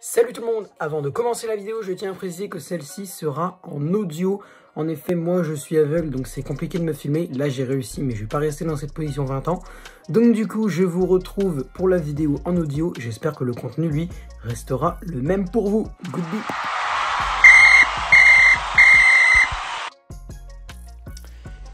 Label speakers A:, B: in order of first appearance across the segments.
A: Salut tout le monde, avant de commencer la vidéo, je tiens à préciser que celle-ci sera en audio. En effet, moi je suis aveugle, donc c'est compliqué de me filmer. Là j'ai réussi, mais je vais pas rester dans cette position 20 ans. Donc du coup, je vous retrouve pour la vidéo en audio. J'espère que le contenu, lui, restera le même pour vous. Goodbye.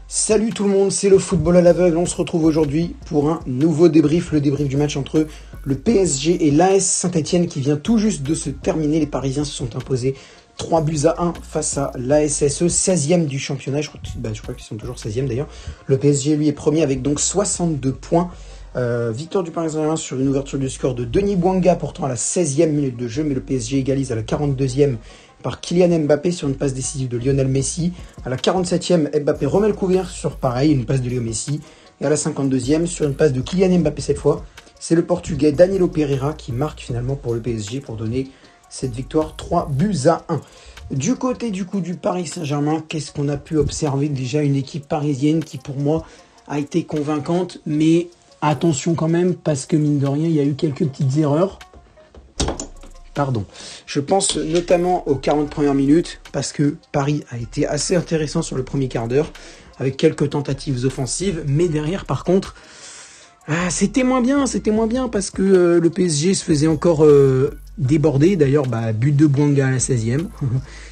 A: Salut tout le monde, c'est le football à l'aveugle. On se retrouve aujourd'hui pour un nouveau débrief, le débrief du match entre le PSG et l'AS Saint-Etienne qui vient tout juste de se terminer. Les Parisiens se sont imposés 3-1 face à l'ASSE, 16e du championnat. Je crois qu'ils sont toujours 16e d'ailleurs. Le PSG, lui, est premier avec donc 62 points. Victoire du Paris Saint-Germain sur une ouverture du score de Denis Bouanga, pourtant à la 16e minute de jeu, mais le PSG égalise à la 42e par Kylian Mbappé sur une passe décisive de Lionel Messi. À la 47e, Mbappé remet le couvert sur pareil, une passe de Léo Messi. Et à la 52e, sur une passe de Kylian Mbappé cette fois, c'est le Portugais Danilo Pereira qui marque finalement pour le PSG pour donner cette victoire 3-1. Du côté du Paris Saint-Germain, qu'est-ce qu'on a pu observer? Déjà une équipe parisienne qui pour moi a été convaincante, mais attention quand même parce que mine de rien, il y a eu quelques petites erreurs. Pardon. Je pense notamment aux 40 premières minutes parce que Paris a été assez intéressant sur le premier quart d'heure avec quelques tentatives offensives, mais derrière par contre c'était moins bien parce que le PSG se faisait encore déborder. D'ailleurs, but de Bouanga à la 16e,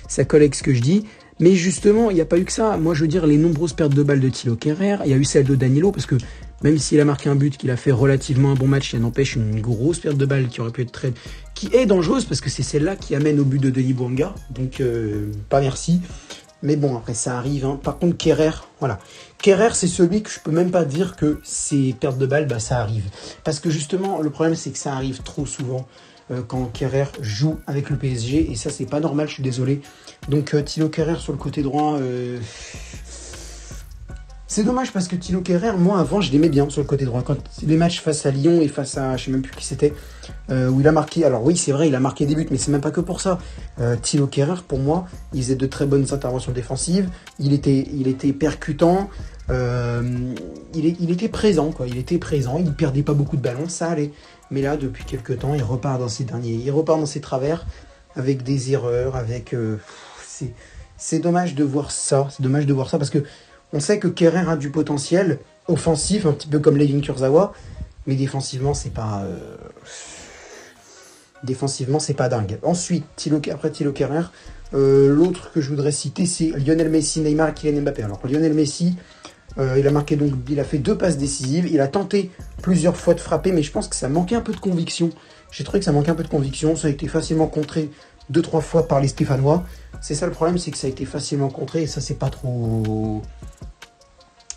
A: ça colle avec ce que je dis. Mais justement, il n'y a pas eu que ça. Moi, je veux dire, les nombreuses pertes de balles de Thilo Kehrer, il y a eu celle de Danilo, parce que même s'il a marqué un but, qu'il a fait relativement un bon match, il n'empêche une grosse perte de balles qui aurait pu être qui est dangereuse, parce que c'est celle-là qui amène au but de Denis Bouanga. Donc, pas merci. Mais bon, après, ça arrive. Hein. Par contre, Kehrer, voilà. Kehrer, c'est celui que je peux même pas dire que ces pertes de balles, ça arrive. Parce que justement, le problème, c'est que ça arrive trop souvent quand Kehrer joue avec le PSG. Et ça, c'est pas normal, je suis désolé. Donc, Thilo Kehrer sur le côté droit... C'est dommage parce que Thilo Kehrer, moi avant, je l'aimais bien sur le côté droit. Quand les matchs face à Lyon et face à, je sais même plus qui c'était, où il a marqué, alors oui c'est vrai, il a marqué des buts, mais c'est même pas que pour ça. Thilo Kehrer, pour moi, il faisait de très bonnes interventions défensives, il était percutant, il était présent, quoi. Il était présent, il perdait pas beaucoup de ballons, ça allait. Mais là, depuis quelques temps, il repart dans ses travers, avec des erreurs, avec... c'est dommage de voir ça, parce que on sait que Kehrer a du potentiel offensif, un petit peu comme Layvin Kurzawa, mais défensivement, c'est pas dingue. Ensuite, après Thilo Kehrer, l'autre que je voudrais citer, c'est Lionel Messi, Neymar et Kylian Mbappé. Alors Lionel Messi, il a fait 2 passes décisives, il a tenté plusieurs fois de frapper, mais je pense que ça manquait un peu de conviction. J'ai trouvé que ça manquait un peu de conviction, ça a été facilement contré 2-3 fois par les Stéphanois. C'est ça le problème, c'est que ça a été facilement contré et ça c'est pas trop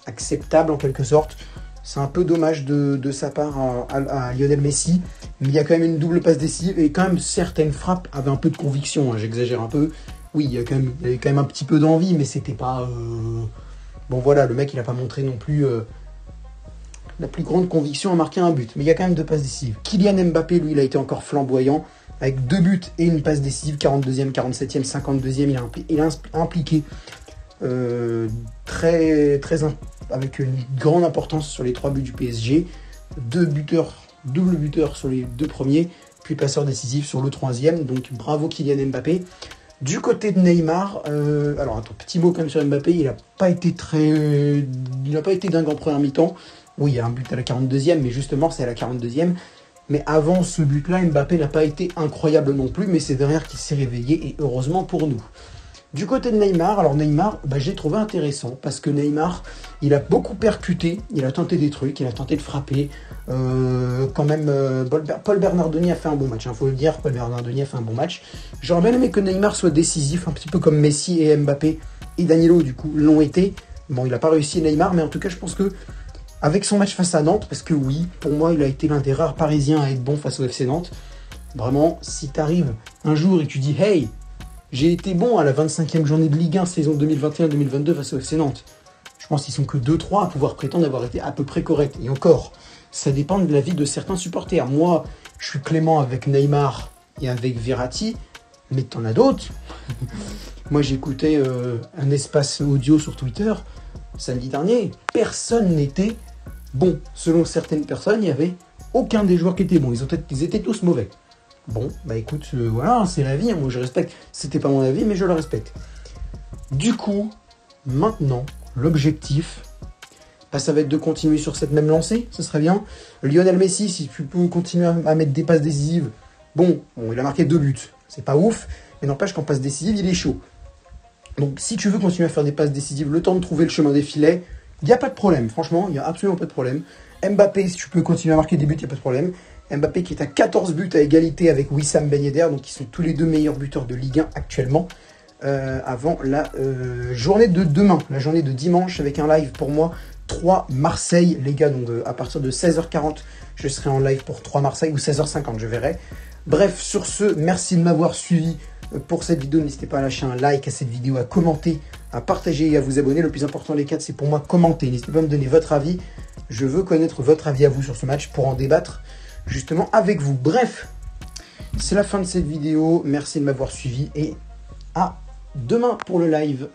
A: acceptable en quelque sorte. C'est un peu dommage de sa part à Lionel Messi, mais il y a quand même une double passe décisive et quand même certaines frappes avaient un peu de conviction, hein, j'exagère un peu. Oui, il y avait quand même un petit peu d'envie, mais c'était pas... Bon voilà, le mec il a pas montré non plus la plus grande conviction à marquer un but, mais il y a quand même 2 passes décisives. Kylian Mbappé, lui, il a été encore flamboyant, avec 2 buts et une passe décisive, 42e, 47e, 52e, il a impliqué avec une grande importance sur les 3 buts du PSG, double buteur sur les 2 premiers, puis passeur décisif sur le 3e, donc bravo Kylian Mbappé. Du côté de Neymar, alors un petit mot quand même sur Mbappé, il n'a pas été dingue en première mi-temps. Oui, il y a un but à la 42e, mais justement c'est à la 42e. Mais avant ce but-là, Mbappé n'a pas été incroyable non plus, mais c'est derrière qu'il s'est réveillé, et heureusement pour nous. Du côté de Neymar, alors Neymar, j'ai trouvé intéressant, parce que Neymar, il a beaucoup percuté, il a tenté des trucs, il a tenté de frapper. Quand même, Paul Bernardoni a fait un bon match, il faut le dire, Paul Bernardoni a fait un bon match. J'aurais bien aimé que Neymar soit décisif, un petit peu comme Messi et Mbappé, et Danilo, du coup, l'ont été. Bon, il n'a pas réussi Neymar, mais en tout cas, je pense que avec son match face à Nantes, parce que oui, pour moi, il a été l'un des rares Parisiens à être bon face au FC Nantes. Vraiment, si tu arrives un jour et tu dis « Hey, j'ai été bon à la 25e journée de Ligue 1 saison 2021-2022 face au FC Nantes », je pense qu'ils sont que 2-3 à pouvoir prétendre avoir été à peu près corrects. Et encore, ça dépend de l'avis de certains supporters. Moi, je suis clément avec Neymar et avec Verratti, mais t'en as d'autres. Moi, j'écoutais un espace audio sur Twitter samedi dernier, personne n'était bon. Selon certaines personnes, il n'y avait aucun des joueurs qui était bon. Ils étaient tous mauvais. Bon, bah écoute, voilà, c'est la vie, hein, moi je respecte. C'était pas mon avis, mais je le respecte. Du coup, maintenant, l'objectif, bah, ça va être de continuer sur cette même lancée, ce serait bien. Lionel Messi, si tu peux continuer à mettre des passes décisives, bon, il a marqué 2 buts, c'est pas ouf, mais n'empêche qu'en passe décisive, il est chaud. Donc si tu veux continuer à faire des passes décisives, le temps de trouver le chemin des filets, il n'y a pas de problème, franchement, il n'y a absolument pas de problème. Mbappé, si tu peux continuer à marquer des buts, il n'y a pas de problème. Mbappé qui est à 14 buts à égalité avec Wissam Ben Yedder, donc ils sont tous les deux meilleurs buteurs de Ligue 1 actuellement. Avant la journée de demain, la journée de dimanche, avec un live pour moi, 3 Marseille, les gars, donc à partir de 16h40, je serai en live pour 3 Marseille, ou 16h50, je verrai. Bref, sur ce, merci de m'avoir suivi pour cette vidéo. N'hésitez pas à lâcher un like à cette vidéo, à commenter, à partager et à vous abonner. Le plus important, les 4, c'est pour moi commenter. N'hésitez pas à me donner votre avis. Je veux connaître votre avis à vous sur ce match pour en débattre justement avec vous. Bref, c'est la fin de cette vidéo. Merci de m'avoir suivi et à demain pour le live.